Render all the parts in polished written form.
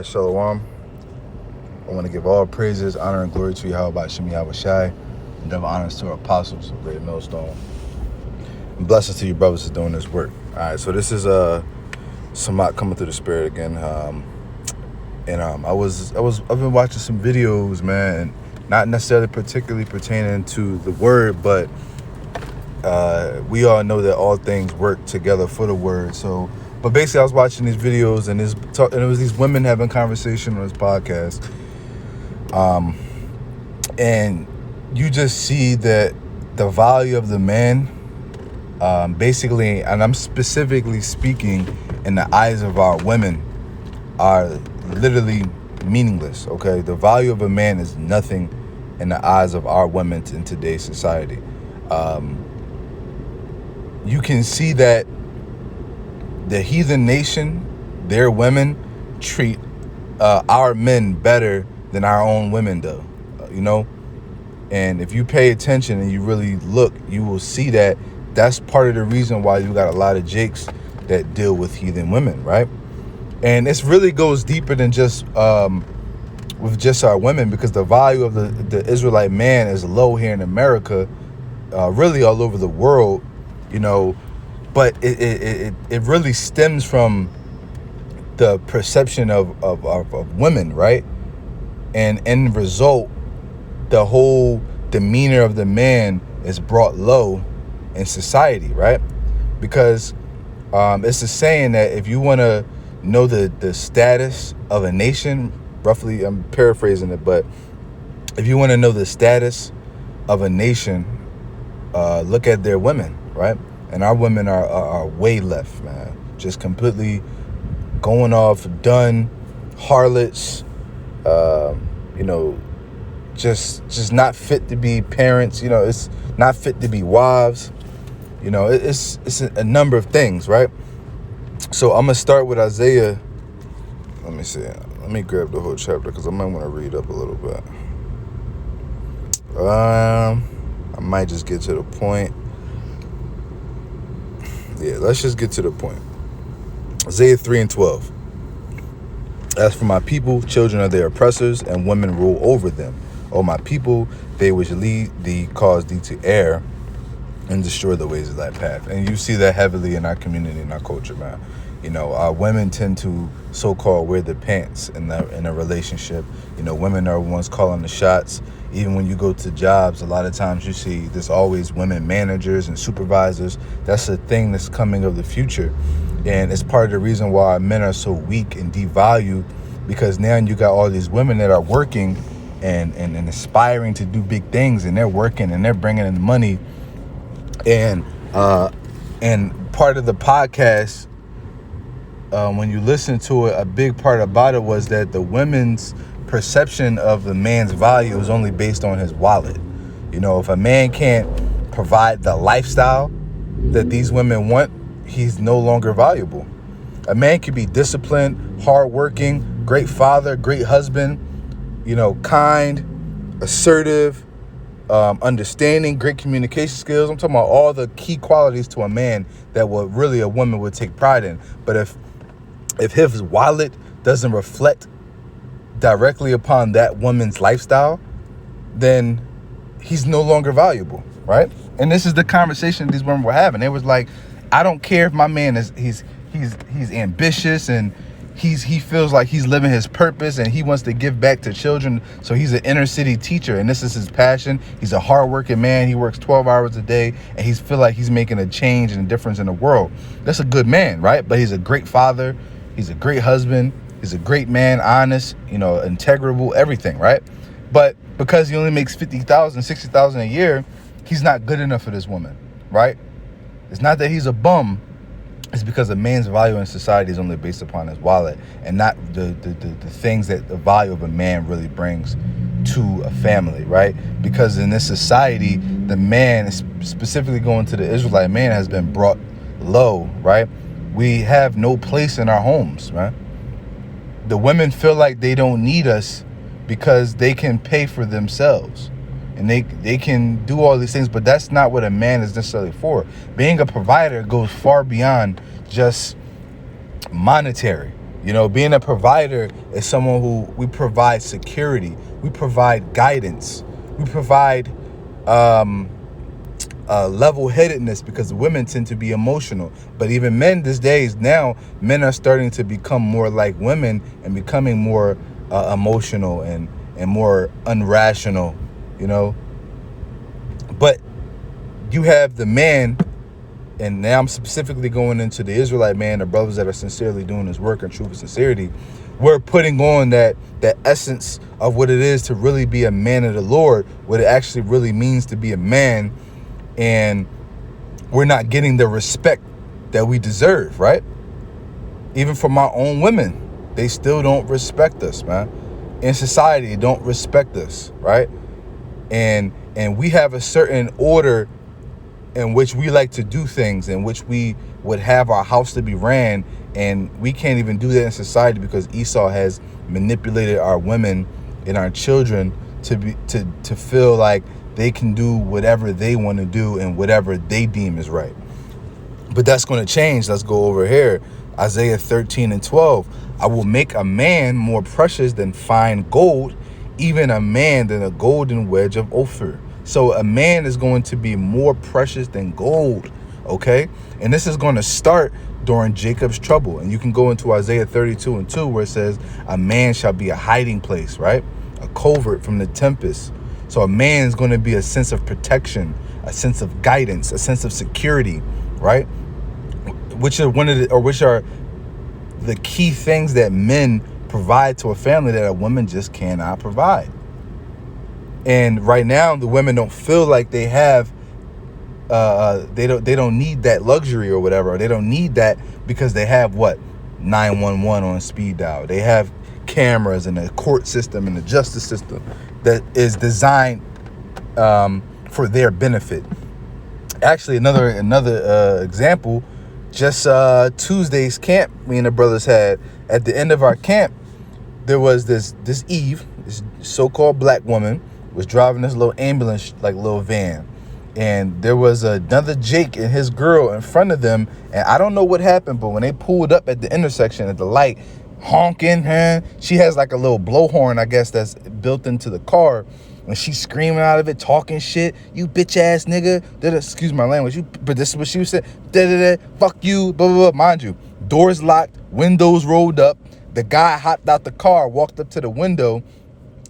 Shalom. I want to give all praises, honor, and glory to Yahweh Shem Yahushai, and double honors to our apostles of Great Millstone. And blessings to you brothers that's doing this work. All right, so this is Samat coming through the spirit again. I've been watching some videos, man, and not necessarily particularly pertaining to the word, but we all know that all things work together for the word. So, but basically, I was watching these videos, and it was these women having conversation on this podcast, and you just see that the value of the man, basically, and I'm specifically speaking in the eyes of our women, are literally meaningless. Okay, the value of a man is nothing in the eyes of our women in today's society. You can see that the heathen nation, their women treat our men better than our own women do, and if you pay attention and you really look, you will see that that's part of the reason why you got a lot of jakes that deal with heathen women, right? And this really goes deeper than just with just our women, because the value of the Israelite man is low here in America, really all over the world, but it really stems from the perception of women, right? And in result, the whole demeanor of the man is brought low in society, right? Because it's a saying that if you want to know the status of a nation, roughly, I'm paraphrasing it, but if you want to know the status of a nation, look at their women, right? And our women are way left, man. Just completely going off, done, harlots, just not fit to be parents. It's not fit to be wives. It's a number of things, right? So I'm gonna start with Isaiah. Let me see. Let me grab the whole chapter because I might want to read up a little bit. I might just get to the point. Yeah, let's just get to the point. Isaiah 3:12. As for my people, children are their oppressors, and women rule over them. O my people, they which lead thee cause thee to err and destroy the ways of thy path. And you see that heavily in our community, in our culture, man. Our women tend to so-called wear the pants in a relationship. Women are the ones calling the shots. Even when you go to jobs, a lot of times you see there's always women managers and supervisors. That's a thing that's coming of the future. And it's part of the reason why men are so weak and devalued, because now you got all these women that are working and aspiring to do big things, and they're working and they're bringing in money. And part of the podcast, when you listen to it, a big part about it was that the women's perception of the man's value is only based on his wallet. If a man can't provide the lifestyle that these women want, he's no longer valuable. A man could be disciplined, hardworking, great father, great husband, kind, assertive, understanding, great communication skills. I'm talking about all the key qualities to a man that really a woman would take pride in. But if his wallet doesn't reflect directly upon that woman's lifestyle, then he's no longer valuable, right? And this is the conversation these women were having. It was like, I don't care if my man he's ambitious and he feels like he's living his purpose and he wants to give back to children. So he's an inner city teacher and this is his passion. He's a hardworking man. He works 12 hours a day and he feel like he's making a change and a difference in the world. That's a good man, right? But he's a great father. He's a great husband. He's a great man, honest, integrable, everything, right? But because he only makes $50,000, $60,000 a year, he's not good enough for this woman, right? It's not that he's a bum. It's because a man's value in society is only based upon his wallet and not the things that the value of a man really brings to a family, right? Because in this society, the man, specifically going to the Israelite man, has been brought low, right? We have no place in our homes, right? The women feel like they don't need us because they can pay for themselves. And they can do all these things, but that's not what a man is necessarily for. Being a provider goes far beyond just monetary. Being a provider is someone who we provide security, we provide guidance, we provide level-headedness, because women tend to be emotional. But even men these days, now men are starting to become more like women and becoming more emotional and more unrational, But you have the man, and now I'm specifically going into the Israelite man, the brothers that are sincerely doing this work in truth and sincerity. We're putting on that essence of what it is to really be a man of the Lord, what it actually really means to be a man, and we're not getting the respect that we deserve, right? Even from our own women, they still don't respect us, man. In society, they don't respect us, right? And we have a certain order in which we like to do things, in which we would have our house to be ran, and we can't even do that in society because Esau has manipulated our women and our children to feel like they can do whatever they want to do and whatever they deem is right. But that's going to change. Let's go over here. Isaiah 13:12. I will make a man more precious than fine gold, even a man than a golden wedge of Ophir. So a man is going to be more precious than gold, okay? And this is going to start during Jacob's trouble. And you can go into Isaiah 32:2, where it says, a man shall be a hiding place, right? A covert from the tempest. So a man is going to be a sense of protection, a sense of guidance, a sense of security, right? Which are the key things that men provide to a family that a woman just cannot provide. And right now, the women don't feel like they have, they don't need that luxury or whatever. Or they don't need that because they have 911 on speed dial. They have cameras and a court system and a justice system that is designed for their benefit. Actually, another example, just Tuesday's camp me and the brothers had. At the end of our camp, there was this Eve, this so-called black woman, was driving this little ambulance, like little van, and there was another Jake and his girl in front of them, and I don't know what happened, but when they pulled up at the intersection at the light, honking, she has like a little blowhorn, I guess, that's built into the car, and she's screaming out of it, talking shit, you bitch ass nigga, excuse my language, but this is what she was saying, fuck you, blah, blah, blah. Mind you, doors locked, windows rolled up, the guy hopped out the car, walked up to the window,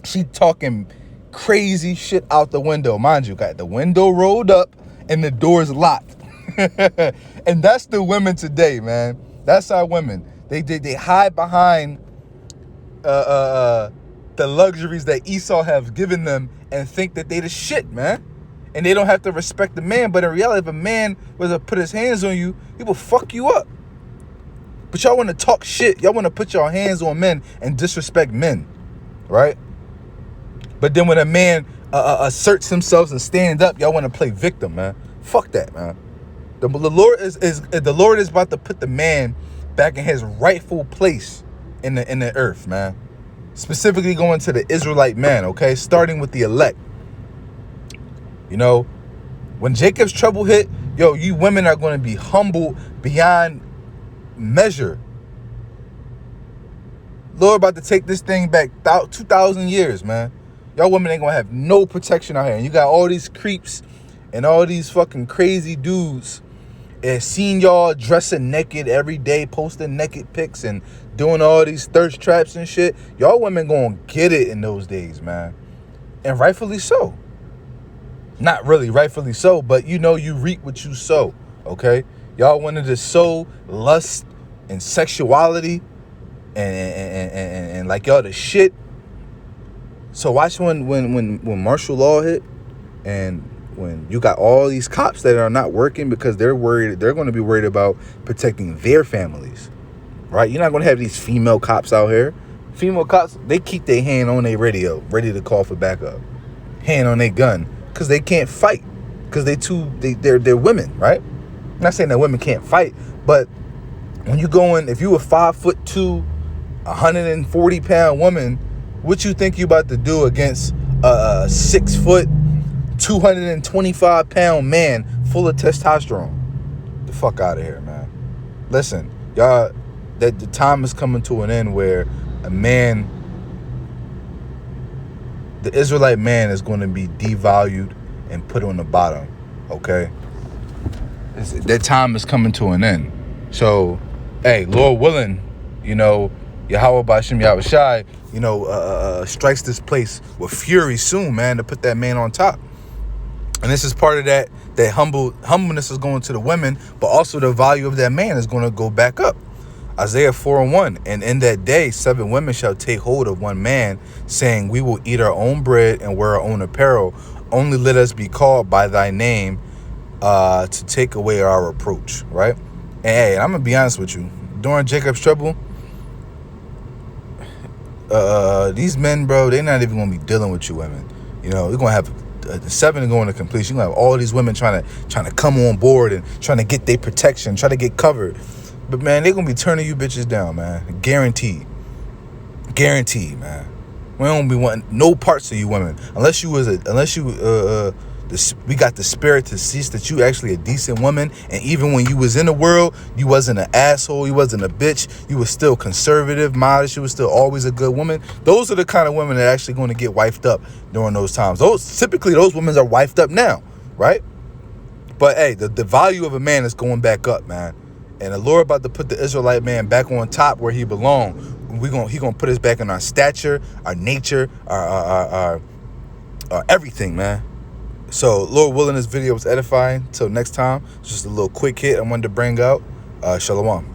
she talking crazy shit out the window. Mind you, got the window rolled up and the doors locked. And that's the women today, man. That's our women. They hide behind the luxuries that Esau have given them and think that they the shit, man. And they don't have to respect the man. But in reality, if a man was to put his hands on you, he will fuck you up. But y'all want to talk shit. Y'all want to put your hands on men and disrespect men, right? But then when a man asserts himself and stand up, y'all want to play victim, man. Fuck that, man. The Lord is about to put the man back in his rightful place in the earth, man. Specifically going to the Israelite man, okay? Starting with the elect. When Jacob's trouble hit, you women are going to be humbled beyond measure. Lord about to take this thing back 2,000 years, man. Y'all women ain't gonna have no protection out here. And you got all these creeps and all these fucking crazy dudes and seeing y'all dressing naked every day, posting naked pics and doing all these thirst traps and shit. Y'all women gonna get it in those days, man. And rightfully so. Not really rightfully so, but you reap what you sow, okay? Y'all wanted to sow lust and sexuality and like y'all the shit. So watch when martial law hit, and when you got all these cops that are not working because they're worried, they're going to be worried about protecting their families, right? You're not going to have these female cops out here. Female cops, they keep their hand on their radio, ready to call for backup, hand on their gun, because they can't fight, because they're women, right? I'm not saying that women can't fight, but when you if you a 5'2", 140-pound woman, what you think you about to do against a 6 foot, 225-pound man full of testosterone? The fuck out of here, man. Listen, y'all, that the time is coming to an end where a man, the Israelite man, is going to be devalued and put on the bottom. Okay, that time is coming to an end. So, hey, Lord willing, Yahweh Bashim Yahushai, strikes this place with fury soon, man, to put that man on top. And this is part of that humbleness is going to the women, but also the value of that man is going to go back up. Isaiah 4:1, and in that day 7 women shall take hold of one man, saying, we will eat our own bread and wear our own apparel. Only let us be called by thy name, to take away our reproach. Right? And hey, I'm gonna be honest with you. During Jacob's trouble, these men, bro, they're not even gonna be dealing with you women. We're gonna have the 7 going to completion. You're gonna have all these women trying to come on board and trying to get their protection, trying to get covered. But man, they're gonna be turning you bitches down, man. Guaranteed, man. We don't be wanting no parts of you women unless we got the spirit to see that you actually a decent woman. And even when you was in the world, you wasn't an asshole, you wasn't a bitch, you was still conservative, modest, you was still always a good woman. Those are the kind of women that are actually going to get wifed up during those times. Typically those women are wifed up now, right? But hey, the value of a man is going back up, man. And the Lord about to put the Israelite man back on top where he belongs. He gonna put us back in our stature, our nature, our everything, man. So, Lord willing, this video was edifying. Till next time, just a little quick hit I wanted to bring out. Shalom.